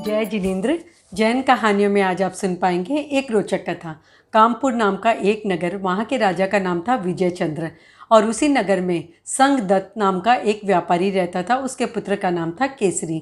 जय जिनेंद्र। जैन कहानियों में आज आप सुन पाएंगे एक रोचक कथा। कामपुर नाम का एक नगर, वहाँ के राजा का नाम था विजय चंद्र और उसी नगर में संगदत्त नाम का एक व्यापारी रहता था। उसके पुत्र का नाम था केसरी।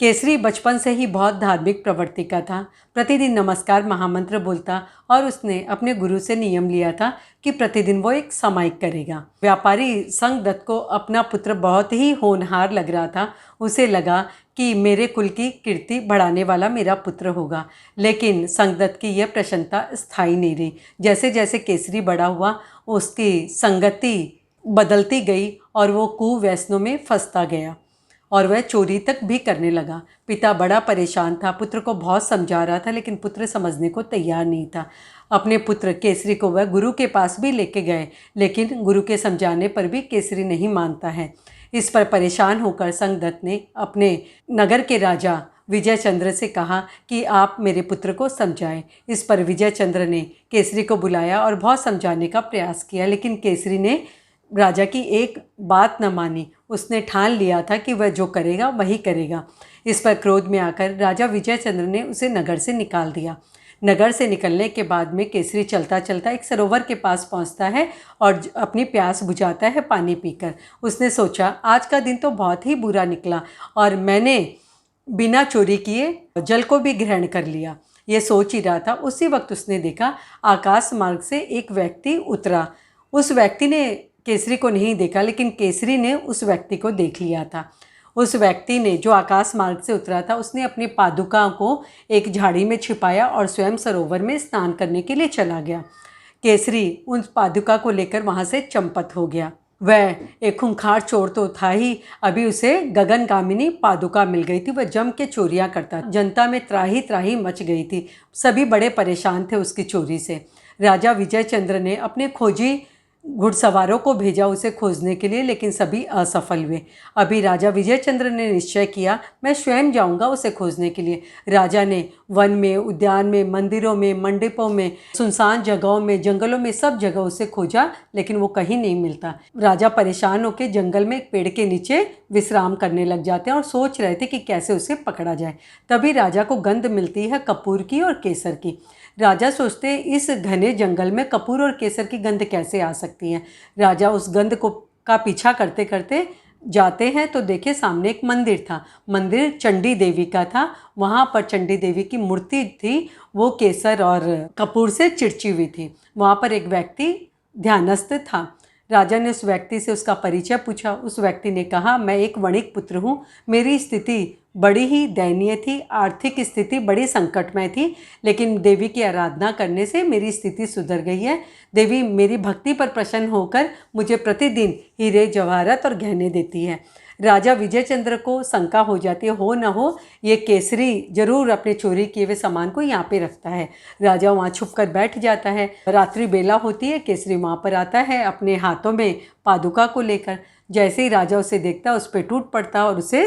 केसरी बचपन से ही बहुत धार्मिक प्रवृत्ति का था। प्रतिदिन नमस्कार महामंत्र बोलता और उसने अपने गुरु से नियम लिया था कि प्रतिदिन वो एक सामायिक करेगा। व्यापारी संगदत्त को अपना पुत्र बहुत ही होनहार लग रहा था। उसे लगा कि मेरे कुल की कीर्ति बढ़ाने वाला मेरा पुत्र होगा। लेकिन संगदत्त की यह प्रसन्नता स्थायी नहीं रही। जैसे जैसे केसरी बड़ा हुआ उसकी संगति बदलती गई और वो कुव्यसनों में फंसता गया और वह चोरी तक भी करने लगा। पिता बड़ा परेशान था, पुत्र को बहुत समझा रहा था लेकिन पुत्र समझने को तैयार नहीं था। अपने पुत्र केसरी को वह गुरु के पास भी लेके गए लेकिन गुरु के समझाने पर भी केसरी नहीं मानता है। इस पर परेशान होकर संगदत्त ने अपने नगर के राजा विजय चंद्र से कहा कि आप मेरे पुत्र को समझाएं। इस पर विजय चंद्र ने केसरी को बुलाया और बहुत समझाने का प्रयास किया लेकिन केसरी ने राजा की एक बात न मानी। उसने ठान लिया था कि वह जो करेगा वही करेगा। इस पर क्रोध में आकर राजा विजय चंद्र ने उसे नगर से निकाल दिया। नगर से निकलने के बाद में केसरी चलता चलता एक सरोवर के पास पहुंचता है और अपनी प्यास बुझाता है पानी पीकर। उसने सोचा आज का दिन तो बहुत ही बुरा निकला और मैंने बिना चोरी किए जल को भी ग्रहण कर लिया। ये सोच ही रहा था, उसी वक्त उसने देखा आकाश मार्ग से एक व्यक्ति उतरा। उस व्यक्ति ने केसरी को नहीं देखा लेकिन केसरी ने उस व्यक्ति को देख लिया था। उस व्यक्ति ने जो आकाश मार्ग से उतरा था उसने अपनी पादुका को एक झाड़ी में छिपाया और स्वयं सरोवर में स्नान करने के लिए चला गया। केसरी उन पादुका को लेकर वहाँ से चंपत हो गया। वह एक खूंखार चोर तो था ही, अभी उसे गगनगामिनी पादुका मिल गई थी। वह जम के चोरियाँ करता। जनता में त्राही त्राही मच गई थी। सभी बड़े परेशान थे उसकी चोरी से। राजा विजय चंद्र ने अपने खोजी घुड़सवारों को भेजा उसे खोजने के लिए लेकिन सभी असफल हुए। अभी राजा विजय चंद्र ने निश्चय किया मैं स्वयं जाऊंगा उसे खोजने के लिए। राजा ने वन में, उद्यान में, मंदिरों में, मंडपों में, सुनसान जगहों में, जंगलों में, सब जगह उसे खोजा लेकिन वो कहीं नहीं मिलता। राजा परेशान होकर जंगल में एक पेड़ के नीचे विश्राम करने लग जाते हैं और सोच रहे थे कि कैसे उसे पकड़ा जाए। तभी राजा को गंध मिलती है कपूर की और केसर की। राजा सोचते इस घने जंगल में कपूर और केसर की गंध कैसे आ सकती है। राजा उस गंध का पीछा करते करते जाते हैं तो देखे सामने एक मंदिर था। मंदिर चंडी देवी का था। वहाँ पर चंडी देवी की मूर्ति थी, वो केसर और कपूर से चिरची हुई थी। वहाँ पर एक व्यक्ति ध्यानस्थ था। राजा ने उस व्यक्ति से उसका परिचय पूछा। उस व्यक्ति ने कहा मैं एक वणिक पुत्र हूँ, मेरी स्थिति बड़ी ही दयनीय थी, आर्थिक स्थिति बड़ी संकटमय थी लेकिन देवी की आराधना करने से मेरी स्थिति सुधर गई है। देवी मेरी भक्ति पर प्रसन्न होकर मुझे प्रतिदिन हीरे जवाहरात और गहने देती है। राजा विजय चंद्र को शंका हो जाती है हो न हो ये केसरी जरूर अपने चोरी किए हुए सामान को यहाँ पे रखता है। राजा वहाँ छुप कर बैठ जाता है। रात्रि बेला होती है, केसरी वहाँ पर आता है अपने हाथों में पादुका को लेकर। जैसे ही राजा उसे देखता है उस पर टूट पड़ता है और उसे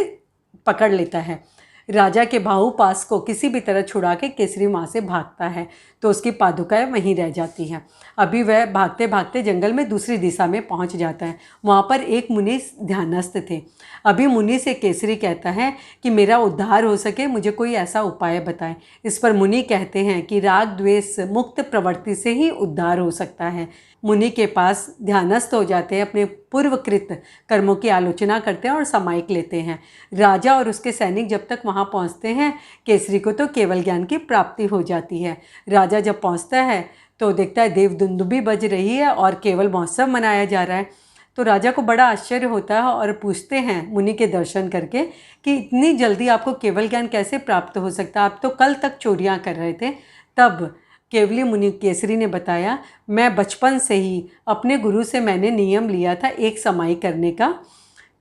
पकड़ लेता है। राजा के बाहुपास को किसी भी तरह छुड़ा के केसरी वहाँ से भागता है तो उसकी पादुकाएँ वहीं रह जाती हैं। अभी वह भागते भागते जंगल में दूसरी दिशा में पहुँच जाता है। वहाँ पर एक मुनि ध्यानस्थ थे। अभी मुनि से केसरी कहता है कि मेरा उद्धार हो सके मुझे कोई ऐसा उपाय बताएं। इस पर मुनि कहते हैं कि राग द्वेष मुक्त प्रवृत्ति से ही उद्धार हो सकता है। मुनि के पास ध्यानस्थ हो जाते हैं, अपने पूर्वकृत कर्मों की आलोचना करते हैं और सामायिक लेते हैं। राजा और उसके सैनिक जब तक वहाँ पहुँचते हैं केसरी को तो केवल ज्ञान की प्राप्ति हो जाती है। राजा जब पहुँचता है तो देखता है देवदुंदुभी बज रही है और केवल महोत्सव मनाया जा रहा है। तो राजा को बड़ा आश्चर्य होता है और पूछते हैं मुनि के दर्शन करके कि इतनी जल्दी आपको केवल ज्ञान कैसे प्राप्त हो सकता, आप तो कल तक चोरियाँ कर रहे थे। तब केवली मुनि केसरी ने बताया मैं बचपन से ही अपने गुरु से मैंने नियम लिया था एक समायिक करने का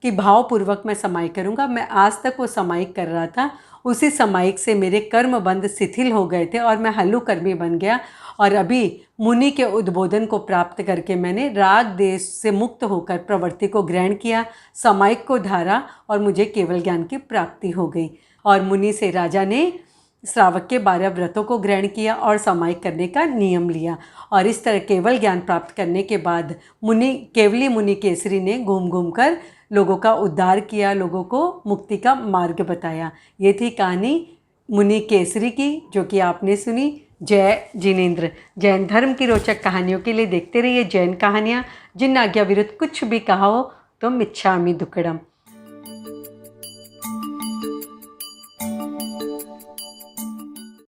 कि भावपूर्वक मैं समायिक करूँगा। मैं आज तक वो समायिक कर रहा था। उसी समायिक से मेरे कर्म बंध शिथिल हो गए थे और मैं हल्लुकर्मी बन गया और अभी मुनि के उद्बोधन को प्राप्त करके मैंने राग देश से मुक्त होकर प्रवृत्ति को ग्रहण किया, समायिक को धारा और मुझे केवल ज्ञान की प्राप्ति हो गई। और मुनि से राजा ने श्रावक के 12 व्रतों को ग्रहण किया और समायिक करने का नियम लिया और इस तरह केवल ज्ञान प्राप्त करने के बाद केवली मुनि केसरी ने घूम घूम कर लोगों का उद्धार किया, लोगों को मुक्ति का मार्ग बताया। ये थी कहानी मुनि केसरी की, जो कि आपने सुनी। जय जिनेंद्र। जैन धर्म की रोचक कहानियों के लिए देखते रहिए जैन कहानियाँ। जिन आज्ञा विरुद्ध कुछ भी कहा हो तो मिच्छामि दुक्कडम।